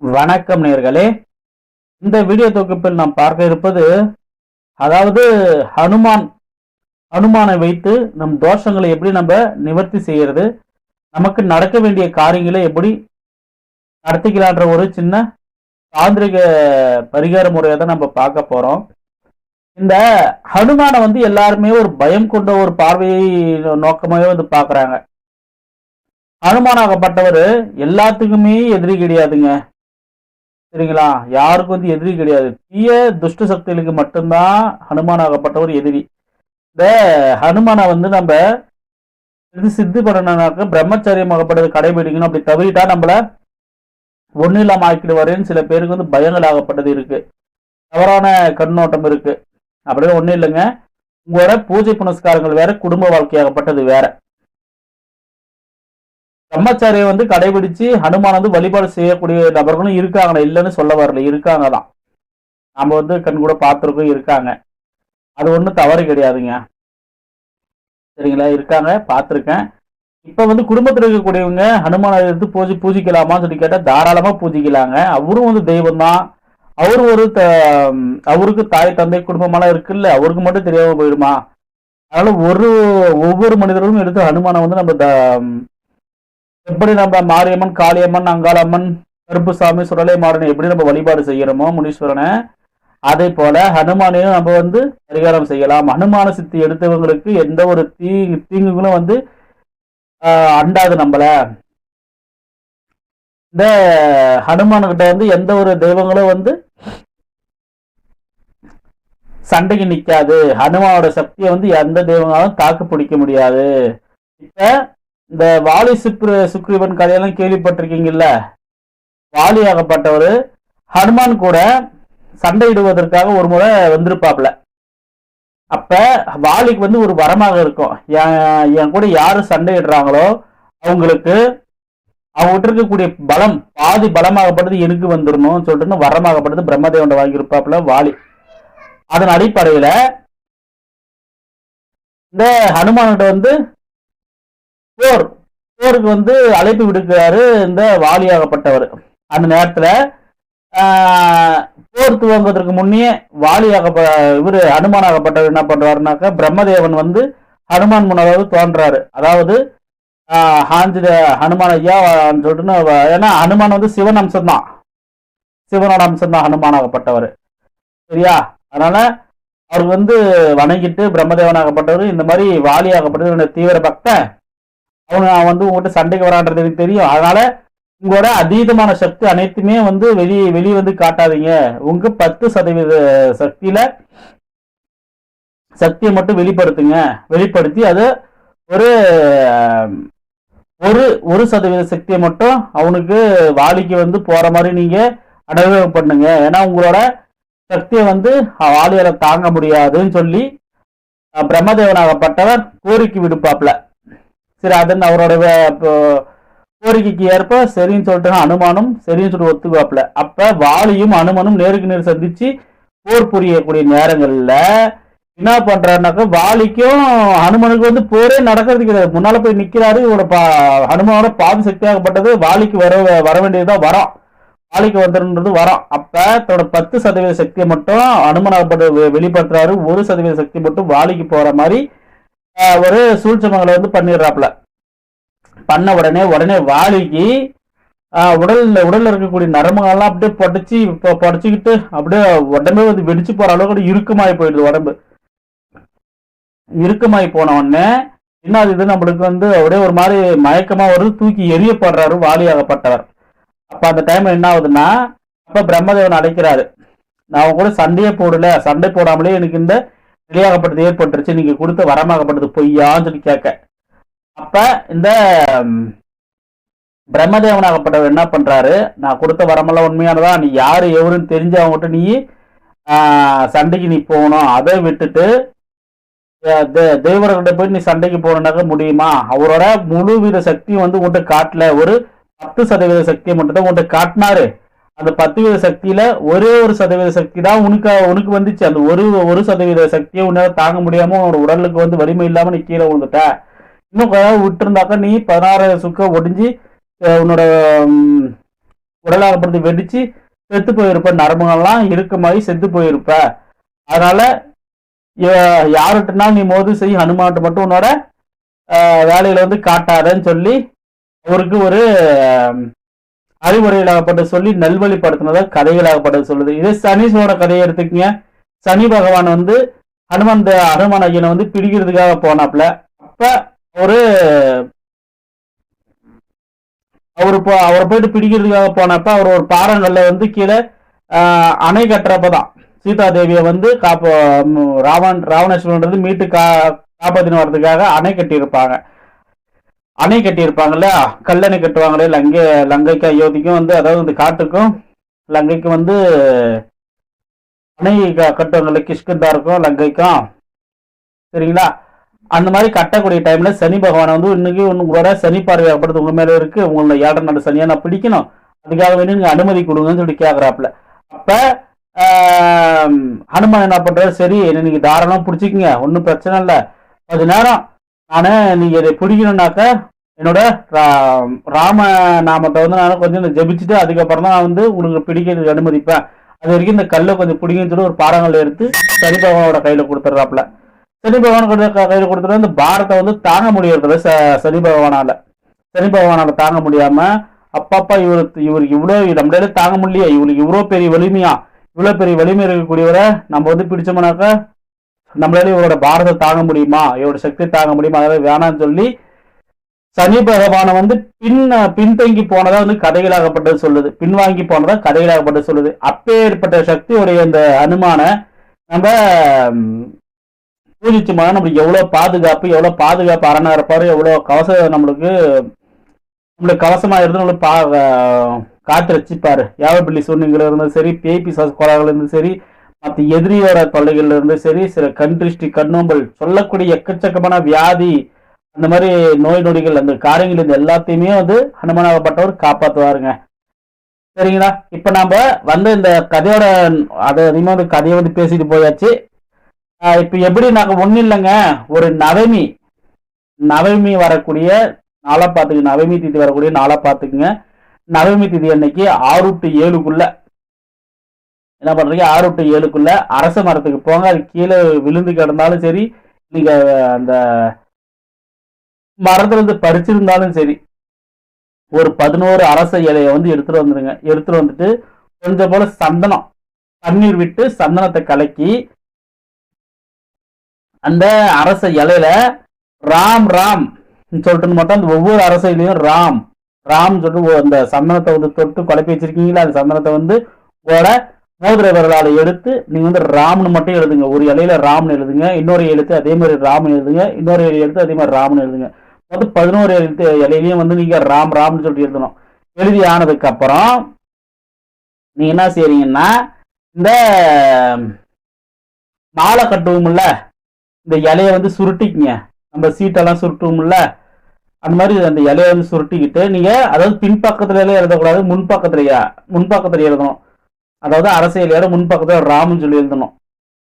வணக்கம் நேர்களே. இந்த வீடியோ தொகுப்பில் நாம் பார்க்க இருப்பது, அதாவது ஹனுமான் ஹனுமானை வைத்து நம் தோஷங்களை எப்படி நம்ம நிவர்த்தி செய்யறது, நமக்கு நடக்க வேண்டிய காரியங்களை எப்படி நடத்திக்கலான்ற ஒரு சின்ன தாந்திரிக பரிகார முறையை தான் நம்ம பார்க்க போறோம். இந்த ஹனுமானை எல்லாருமே ஒரு பயம் கொண்ட ஒரு பார்வையை நோக்கமாகவே பார்க்கறாங்க. ஹனுமானாகப்பட்டவர் எல்லாத்துக்குமே எதிரி கிடையாதுங்க. சரிங்களா? யாருக்கும் எதிரி கிடையாது. தீய துஷ்ட சக்திகளுக்கு மட்டும்தான் ஹனுமானாகப்பட்டவர் எதிரி. இந்த ஹனுமானை நம்ம சித்து பண்ணனாக்க பிரம்மச்சரியமாகப்பட்டது கடைபிடிக்கணும். அப்படி தவறிட்டா நம்மள ஒன்னும் இல்லாம ஆக்கிடுவாருன்னு சில பேருக்கு பயங்கள் ஆகப்பட்டது இருக்கு, தவறான கண்ணோட்டம் இருக்கு. அப்படியே ஒன்றும் இல்லைங்க. உங்களோட பூஜை புனஸ்காரங்கள் வேற, குடும்ப வாழ்க்கையாகப்பட்டது வேற. பிரம்மச்சாரியை கடைபிடிச்சு ஹனுமான் வழிபாடு செய்யக்கூடிய நபர்களும் இருக்காங்க, இல்லைன்னு சொல்ல வரல, இருக்காங்க தான். நம்ம கண் கூட பார்த்துருக்கோம், இருக்காங்க. அது ஒன்றும் தவறு கிடையாதுங்க. சரிங்களா? இருக்காங்க, பார்த்துருக்கேன். இப்ப குடும்பத்தில் இருக்கக்கூடியவங்க ஹனுமானை எடுத்து பூஜிக்கலாமான்னு சொல்லி கேட்டா தாராளமா பூஜிக்கலாங்க. அவரும் தெய்வம் தான். அவரு அவருக்கு தாய் தந்தை குடும்பமெல்லாம் இருக்குல்ல, அவருக்கு மட்டும் தெரியாம போயிடுமா? அதனால ஒவ்வொரு மனிதர்களும் எடுத்து ஹனுமானை நம்ம எப்படி நம்ம மாரியம்மன், காளியம்மன், அங்காளம்மன், கருப்புசாமி, சுடலை மாறனை எப்படி நம்ம வழிபாடு செய்யறோமோ முனீஸ்வரனை, அதே போல ஹனுமானையும் நம்ம பரிகாரம் செய்யலாம். ஹனுமான சித்தி எடுத்தவங்களுக்கு எந்த ஒரு தீங்குகளும் அண்டாது நம்மள. இந்த ஹனுமான்கிட்ட எந்த ஒரு தெய்வங்களும் சண்டைக்கு நிக்காது. ஹனுமானோட சக்தியை எந்த தெய்வங்களும் தாக்கு பிடிக்க முடியாது. இப்ப இந்த வாலி சுக்ரீவன் கதையெல்லாம் கேள்விப்பட்டிருக்கீங்கல்ல. வாலியாகப்பட்டவர் ஹனுமான் கூட சண்டையிடுவதற்காக ஒரு முறை வந்திருப்பாப்ல. அப்ப வாலிக்கு ஒரு வரமாக இருக்கும், என் கூட யாரு சண்டையிடுறாங்களோ அவங்களுக்கு அவங்ககிட்ட இருக்கக்கூடிய பலம் பாதி பலமாகப்பட்டது எனக்கு வந்துடணும் சொல்லிட்டு வரமாகப்பட்டது பிரம்மதேவன் வாங்கியிருப்பாப்ல வாலி. அதன் அடிப்படையில இந்த ஹனுமான்கிட்ட போருக்கு அழைப்பு விடுக்கிறாரு இந்த வாலியாகப்பட்டவர். அந்த நேரத்துல போர் துவங்குவதற்கு முன்னே இவரு ஹனுமானாகப்பட்டவர் என்ன பண்றாருனாக்கா, பிரம்மதேவன் ஹனுமான் முன்னாவது தோன்றாரு. அதாவது ஹனுமான் ஐயா சொல்லிட்டு, ஏன்னா ஹனுமான் சிவன் அம்சம் தான், சிவனோட அம்சம் தான் ஹனுமானாகப்பட்டவர். சரியா? அதனால அவருக்கு வணங்கிட்டு பிரம்மதேவனாகப்பட்டவர் இந்த மாதிரி வாலியாகப்பட்டவர் தீவிர பக்தன், அவன் உங்ககிட்ட சண்டைக்கு வரான்றது எனக்கு தெரியும். அதனால உங்களோட அதீதமான சக்தி அனைத்துமே வெளியே காட்டாதீங்க. உங்க 10% சக்தியை மட்டும் வெளிப்படுத்துங்க. வெளிப்படுத்தி அது ஒரு சதவீத சக்தியை மட்டும் அவனுக்கு வாலிக்கு போற மாதிரி நீங்க அடவே பண்ணுங்க. ஏன்னா உங்களோட சக்தியை வாலியால தாங்க முடியாதுன்னு சொல்லி பிரம்மதேவனாகப்பட்டவர் கோரிக்கை விடுப்பாப்ல. சரி, அதன் அவரோட கோரிக்கைக்கு ஏற்ப சரின்னு சொல்லிட்டு அனுமானும் சரின்னு சொல்லி ஒத்துக்குவாப்ல. அப்ப வாலியும் அனுமனும் நேருக்கு நேர் சந்திச்சு போர் புரியக்கூடிய நேரங்கள்ல என்ன பண்றாருனாக்கா, வாலிக்கும் அனுமனுக்கு போரே நடக்கிறது கிடையாது. முன்னால போய் நிக்கிறாரு. இவரோட ஹனுமானோட பாதி சக்தியாகப்பட்டது வாலிக்கு வர வேண்டியதுதான் வரும், வாலிக்கு வந்துருன்றது வரும். அப்ப தன்னோட 10% சக்தியை மட்டும் அனுமனாகப்பட்ட வெளிப்படுத்துறாரு, 1% சக்தி மட்டும் வாலிக்கு போற மாதிரி ஒரு சூழ்ச்சமங்களை பண்ணிடுறாப்ல. பண்ண உடனே வாலிக்கு உடல்ல இருக்கக்கூடிய நரம்புகள்லாம் அப்படியே பொடைச்சிக்கிட்டு அப்படியே உடம்பே வெடிச்சு போற அளவுக்கு இறுக்கமாயி போயிடுது. உடம்பு இறுக்கமாயி போன உடனே என்ன ஆகுது, நம்மளுக்கு அப்படியே ஒரு மாதிரி மயக்கமா வருது, தூக்கி எரியப்படுறாரு வாலியாகப்பட்டவர். அப்ப அந்த டைம் என்ன ஆகுதுன்னா, அப்ப பிரம்மதேவன் அழைக்கிறாரு, நான் கூட சண்டையே போடல, சண்டை போடாமலே எனக்கு இந்த நிலையாகப்பட்டது ஏற்பட்டுருச்சு, நீங்க கொடுத்த வரமாகப்பட்டது பொய்யான்னு சொல்லி கேட்க. அப்ப இந்த பிரம்மதேவனாகப்பட்டவர் என்ன பண்றாரு, நான் கொடுத்த வரமெல்லாம் உண்மையானதா, நீ யாரு எவருன்னு தெரிஞ்சு அவங்ககிட்ட நீ சண்டைக்கு நீ போகணும். அதை விட்டுட்டு தேவர்கிட்ட போய் நீ சண்டைக்கு போகணுன்னாக்க முடியுமா? அவரோட முழு வீத சக்தியும் உன்கிட்ட காட்டல, ஒரு 10% சக்தியை மட்டும் தான் உன்கிட்ட காட்டினாரு. அந்த 10% சக்தியில ஒரே ஒரு சதவீத சக்தி தான் உனக்கு வந்துச்சு. அந்த ஒரு சதவீத சக்தியை உன்னால தாங்க முடியாம உன்னோட உடலுக்கு வலிமை இல்லாம நீ கீழே விழுந்துட்ட. இன்னும் விட்டு இருந்தாக்கா நீ 16 சுக்க ஒடிஞ்சு உன்னோட உடலாகப்படுத்தி வெடிச்சு செத்து போயிருப்ப, நரம்புகள்லாம் இருக்குமாயி செத்து போயிருப்ப. அதனால யாருட்டுனா நீ மோது செய், ஹனுமான்ட்டு மட்டும் உன்னோட வேலையில வந்து காட்டாதன்னு சொல்லி அவருக்கு ஒரு அறிவுரைகளாகப்பட்டு சொல்லி நல்வழிப்படுத்தினத கதைகளாகப்பட்டது சொல்லுது. இதே சனீஸ்வரோட கதையை எடுத்துக்கங்க. சனி பகவான் வந்து ஹனுமான் ஐயனை வந்து பிடிக்கிறதுக்காக போனாப்ல. அப்ப ஒரு அவரை போயிட்டு பிடிக்கிறதுக்காக போனப்ப அவர் ஒரு பாறங்கல்ல வந்து கீழே அணை கட்டுறப்பதான் சீதா தேவியை வந்து ராவணேஸ்வரன் மீட்டு காப்பாத்தின வர்றதுக்காக அணை கட்டியிருப்பாங்க. அணை கட்டியிருப்பாங்கல்ல, கல்லணை கட்டுவாங்களே லங்கைக்கும் அயோத்திக்கும் வந்து, அதாவது இந்த காட்டுக்கும் லங்கைக்கும் வந்து அணை கட்டுவாங்கல்ல, கிஷ்கிந்தாருக்கும் லங்கைக்கும், சரிங்களா? அந்த மாதிரி கட்டக்கூடிய டைம்ல சனி பகவான் வந்து இன்னைக்கு உங்களோட சனி பார்வை ஏற்படுறது உங்க மேல இருக்கு, உங்களோட 7 நாடு சனியா நான் பிடிக்கணும், அதுக்காக வேண்டி நீங்க அனுமதி கொடுங்கன்னு சொல்லி கேக்குறாப்புல. அப்ப ஹனுமான் என்ன பண்றாரு, சரி நீங்க தாராளம் பிடிச்சிக்கங்க, ஒன்றும் பிரச்சனை இல்லை, கொஞ்ச நேரம் நானு நீங்க இதை பிடிக்கணும்னாக்க என்னோட ராம நாமத்தை வந்து நான் கொஞ்சம் ஜபிச்சுட்டு அதுக்கப்புறம் தான் நான் வந்து உங்களுக்கு பிடிக்கிறதுக்கு அனுமதிப்பேன், அது வரைக்கும் இந்த கல்லை கொஞ்சம் பிடிங்கன்னு சொல்லி ஒரு பாறங்களை எடுத்து சனி பகவானோட கையில கொடுத்துட்றாப்புல. சனி பகவான் கையில கொடுத்துட்டு இந்த பாரத்தை வந்து தாங்க முடியறதில்ல சனி பகவானால தாங்க முடியாம அப்பப்பா இவருக்கு இவ்வளவு நம்மளால தாங்க முடியலையே, இவருக்கு இவ்வளவு பெரிய வலிமை இருக்கக்கூடியவரை நம்ம வந்து பிடிச்சோம்னாக்கா நம்மளால இவரோட பாரத்தை தாங்க முடியுமா, இவரோட சக்தியை தாங்க முடியுமா, அதெல்லாம் வேணாம்னு சொல்லி சனி பகவானை வந்து பின்தங்கி போனதா வந்து கதைகளாகப்பட்டது சொல்லுது, பின்வாங்கி போனதா கதைகளாகப்பட்டது சொல்லுது. அப்பேற்பட்ட சக்தியுடைய இந்த அனுமான நம்ம பூஜிச்சோம்னா நம்மளுக்கு எவ்வளவு பாதுகாப்பு அரணா இருப்பாரு, எவ்வளவு நம்மளுக்கு கவசமா இருந்து நம்மளுக்கு காத்து ரசிப்பாரு. யாவபிள்ளி சூழ்நிலைகள் இருந்தும் சரி, பேய் பிசாசு கோளாறுகள் இருந்தும் சரி, மற்ற எதிரியோட தொல்லைகள்ல இருந்து சரி, சில கண்திருஷ்டி கண்ணோம்பல் சொல்லக்கூடிய எக்கச்சக்கமான வியாதி, அந்த மாதிரி நோய் நொடிகள், அந்த காரியங்கள் இருந்து எல்லாத்தையுமே வந்து ஹனுமானாகப்பட்டவர் காப்பாற்றுவாருங்க. சரிங்களா? இப்ப நாம வந்து இந்த கதையோட அதை அதிகமா வந்து கதையை வந்து பேசிட்டு போயாச்சு. இப்ப எப்படி நாங்க ஒண்ணு இல்லைங்க, ஒரு நவமி வரக்கூடிய நாளா பாத்துக்கு, நவமி திதி வரக்கூடிய நாளா பாத்துக்குங்க. நவமி திதி அன்னைக்கு 6 to 7க்குள்ள என்ன பண்றீங்க, 6 to 7க்குள்ள அரச மரத்துக்கு போங்க. அது கீழே விழுந்து கிடந்தாலும் சரி, நீங்க அந்த மரத்துல இருந்து பறிச்சிருந்தாலும் சரி, ஒரு 11 அரச இலையை வந்து எடுத்துட்டு வந்துருங்க. எடுத்துட்டு வந்துட்டு கொஞ்சம் போல சந்தனம், தண்ணீர் விட்டு சந்தனத்தை கலக்கி அந்த அரச இலையில ராம் சொல்லிட்டு மட்டும் அந்த ஒவ்வொரு அரச இலையும் ராம் சொல்லிட்டு அந்த சந்தனத்தை வந்து தொட்டு குழப்பி வச்சிருக்கீங்களா, அந்த சந்தனத்தை வந்து உங்களோட மோதிர விரலால எடுத்து நீங்க வந்து ராம்னு மட்டும் எழுதுங்க. ஒரு இலையில ராம்னு எழுதுங்க, இன்னொரு எழுத்து அதே மாதிரி ராம்னு எழுதுங்க, இன்னொரு எழுத்து அதே மாதிரி ராம்னு எழுதுங்க. மொத்தம் 11 எழுத்து இலையிலையும் வந்து நீங்க ராம்னு சொல்லிட்டு எழுதணும். எழுதி ஆனதுக்கு அப்புறம் நீங்க என்ன செய்றீங்கன்னா, இந்த மாலை கட்டுவோம்ல, இந்த இலையை வந்து சுருட்டிக்குங்க. நம்ம சீட்டெல்லாம் சுருட்டுவோம்ல, அந்த மாதிரி அந்த இலையை வந்து சுருட்டிக்கிட்டு நீங்க, அதாவது பின்பக்கத்துல எழுதக்கூடாது, முன்பக்கத்துல எழுதணும். அதாவது அரச இலையோட முன்பக்கத்துல ராம்னு சொல்லி எழுதணும்.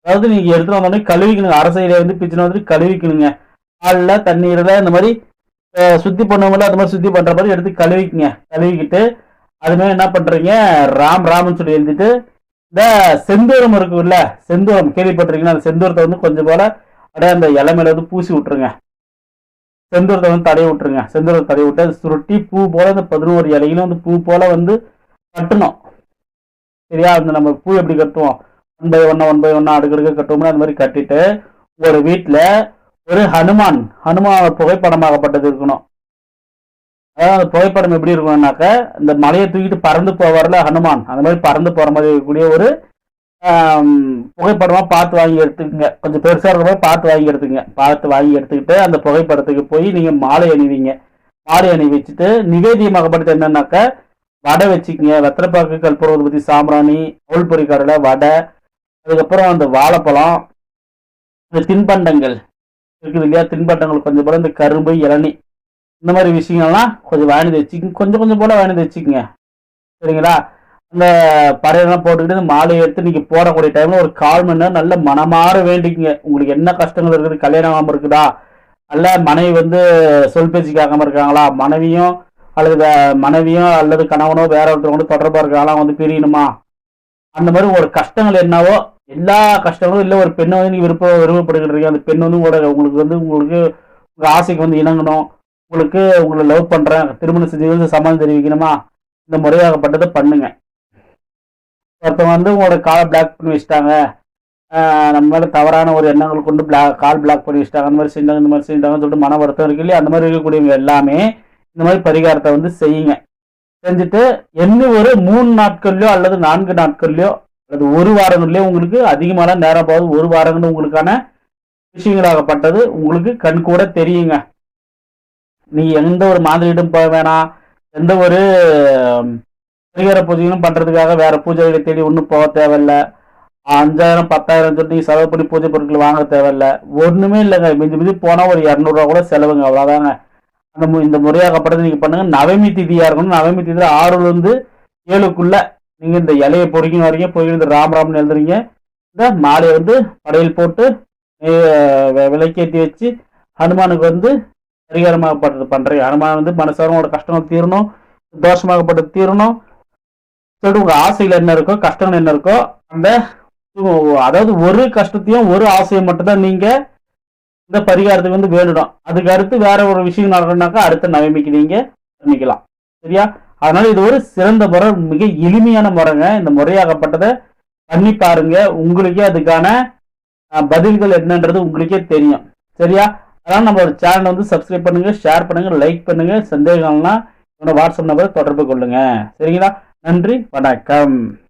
அதாவது நீங்க எடுத்துட்டு வந்தோடனே கழுவிக்கணுங்க. அரச இலையை வந்து பிச்சுன்னு வந்துட்டு கழுவிக்கணுங்க. பால்ல தண்ணீர்ல இந்த மாதிரி சுத்தி பண்ணுவோம்ல, அந்த மாதிரி சுத்தி பண்ற மாதிரி எடுத்து கழுவிக்குங்க. கழுவிக்கிட்டு அதுமாதிரி என்ன பண்றீங்க, ராம்னு சொல்லி எழுதிட்டு இந்த செந்தூரம் இருக்குல்ல, செந்தூரம் கேள்விப்பட்டிருக்கீங்கன்னா, அந்த செந்தூரத்தை வந்து கொஞ்சம் போல அப்படியே அந்த இலை மேல வந்து பூசி விட்டுருங்க. செந்தூரத்தை வந்து தடவி விட்டுருங்க. செந்தூரத்தை தடவி விட்டு அது சுருட்டி பூ போல இந்த 11 இலைகளும் வந்து பூ போல வந்து கட்டணும். சரியா? அந்த நம்ம பூ எப்படி கட்டுவோம், 1 by 1 அடுக்கடுக்க கட்டுவோம்னா அந்த மாதிரி கட்டிட்டு ஒரு வீட்டுல ஒரு ஹனுமான் புகைப்படமாகப்பட்டது இருக்கணும். அதாவது அந்த புகைப்படம் எப்படி இருக்கணும்னாக்க, இந்த மலையை தூக்கிட்டு பறந்து போவார்ல ஹனுமான், அந்த மாதிரி பறந்து போற மாதிரி இருக்கக்கூடிய ஒரு புகைப்படமா பார்த்து வாங்கி எடுத்துக்கங்க. கொஞ்சம் பெருசா இருக்கிற மாதிரி பார்த்து வாங்கி எடுத்துக்கிட்டு அந்த புகைப்படத்துக்கு போய் நீங்க மாலை அணிவீங்க. மாலை அணி வச்சுட்டு நிவேதியமாகப்பட்டது என்னன்னாக்க, வடை வச்சுக்கங்க. வெத்தலைப்பாக்கு, கற்பூரம் பத்தி, சாம்பிராணி, அவள் பொறிக்காரில் வடை, அதுக்கப்புறம் அந்த வாழைப்பழம், இந்த தின்பண்டங்கள் இருக்குது இல்லையா, தின்பண்டங்கள் கொஞ்சம் போல இந்த கரும்பு, இளநி, இந்த மாதிரி விஷயங்கள்லாம் கொஞ்சம் வாங்கி வச்சுக்கோங்க. கொஞ்சம் போல வாங்கி வச்சுக்கோங்க. சரிங்களா? அந்த படையெல்லாம் போட்டுக்கிட்டு மாலையை எடுத்து நீங்க போடக்கூடிய டைம்ல ஒரு 1/4 மணி நேரம் நல்ல மனமாற வேண்டிக்குங்க. உங்களுக்கு என்ன கஷ்டங்கள் இருக்குது, கல்யாணம் ஆகாம இருக்குதா, அல்ல மனைவி வந்து சொல் பேச்சு கேட்காம இருக்காங்களா, மனைவியும் அல்லது மனைவியோ அல்லது கணவனோ வேற ஒருத்தர் வந்து தொடர்பாக இருக்கலாம் வந்து பிரியணுமா, அந்த மாதிரி ஒரு கஷ்டங்கள் என்னவோ எல்லா கஷ்டங்களும் இல்லை. ஒரு பெண்ணை வந்து நீ விருப்பப்படுகிறீங்க, அந்த பெண் வந்து உங்களுக்கு உங்க ஆசைக்கு வந்து இணங்கணும், உங்களை லவ் பண்றேன், திருமணம் செஞ்சு சம்மதம் தெரிவிக்கணுமா, இந்த முறையாகப்பட்டதை பண்ணுங்க. ஒருத்தவங்க வந்து உங்களோட காலை பிளாக் பண்ணி வச்சுட்டாங்க, நம்ம மேல தவறான ஒரு எண்ணங்கள் கொண்டு கால் பிளாக் பண்ணி வச்சுட்டாங்க, அந்த மாதிரி செஞ்சாங்க இந்த மாதிரி செஞ்சாங்கன்னு சொல்லிட்டு மன வருத்தம் இருக்கு இல்லையா, அந்த மாதிரி இருக்கக்கூடியவங்க எல்லாமே இந்த மாதிரி பரிகாரத்தை வந்து செய்யுங்க. செஞ்சுட்டு இன்னும் ஒரு 3 நாட்கள்லயோ அல்லது 4 நாட்கள்லயோ அல்லது ஒரு வாரங்கள்லயோ உங்களுக்கு அதிகமான நேரம் போகுது, ஒரு வாரங்கள் உங்களுக்கான விஷயங்களாகப்பட்டது உங்களுக்கு கண் கூட தெரியுங்க. நீ எந்த ஒரு மாதிரியிடம் போக வேணாம், எந்த ஒரு பரிகார பூஜைகளும் பண்றதுக்காக வேற பூஜைகளை தேடி ஒன்றும் போக தேவையில்ல. 5000 10,000 சொல்லி செலவு பண்ணி பூஜை பொருட்கள் வாங்க தேவையில்ல. ஒண்ணுமே இல்லைங்க. மிஞ்சி மிஞ்சி போனா ஒரு 200 ரூபா கூட செலவுங்க, அவ்வளவுதாங்க. இந்த முறையாகப்பட்டது நீங்க பண்ணுங்க. நவமி திதியா இருக்கணும். நவமி திதியில 6ல இருந்து 7க்குள்ள நீங்க இந்த இலையை பொறிக்கணும் வரைக்கும் போய் இந்த ராம் எழுதுறீங்க. இந்த மாலையை வந்து படையல் போட்டு விளக்கேற்றி வச்சு ஹனுமானுக்கு வந்து பரிகாரமாகப்பட்டது பண்றீங்க. ஹனுமான் வந்து மனசாரோட கஷ்டங்கள் தீரணும், தோஷமாகப்பட்டது தீரணும் சொல்லிட்டு உங்க ஆசைகள் என்ன இருக்கோ, கஷ்டங்கள் என்ன இருக்கோ, அந்த அதாவது ஒரு கஷ்டத்தையும் ஒரு ஆசையை மட்டும்தான் நீங்க இந்த பரிகாரத்துக்கு வந்து வேண்டிடும். அதுக்கு அடுத்து வேற ஒரு விஷயம் நடக்கணும்னாக்கா அடுத்த நவமிக்கு நீங்க பண்ணிக்கலாம். சரியா? அதனால இது ஒரு சிறந்த முறை, மிக எளிமையான முறைங்க. இந்த முறையாகப்பட்டதை பண்ணி பாருங்க, உங்களுக்கே அதுக்கான பதில்கள் என்னன்றது உங்களுக்கே தெரியும். சரியா? அதனால நம்மளோட சேனல் வந்து சப்ஸ்கிரைப் பண்ணுங்க, ஷேர் பண்ணுங்க, லைக் பண்ணுங்க. சந்தேகம்னா என்னோட வாட்ஸ்அப் நம்பரை தொடர்பு கொள்ளுங்க. சரிங்களா? நன்றி, வணக்கம்.